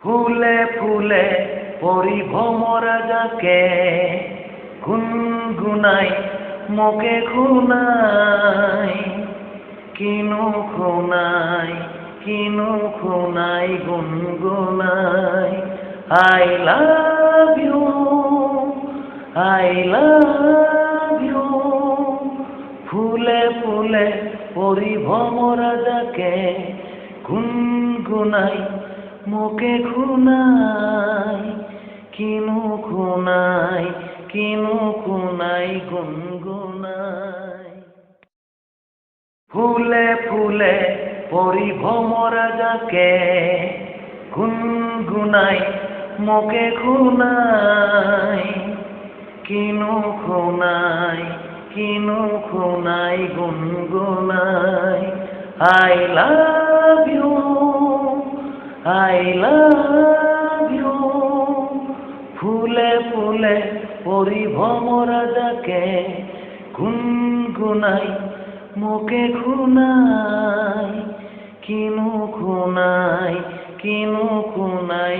ফুলে ফুলে পরিভ্রমরা যাকে গুনগুনাই মোকে খুনাই কিনু খুনাই গুনগুনাই I love you ফুলে ফুলে পরিভ্রমরা যাকে গুনগুনাই মোকে খুনাই কিনু খুনাই গুনগুনাই ফুলে ফুলে পরিভ্রমরা যাকে গুনগুনাই মোকে খুনাই কিনু খুনাই গুনগুনাই I love you ফুলে ফুলে পরিভ্রমরা যাকে গুনগুনাই মোকে খুনাই কিনু খুনাই গুনগুনাই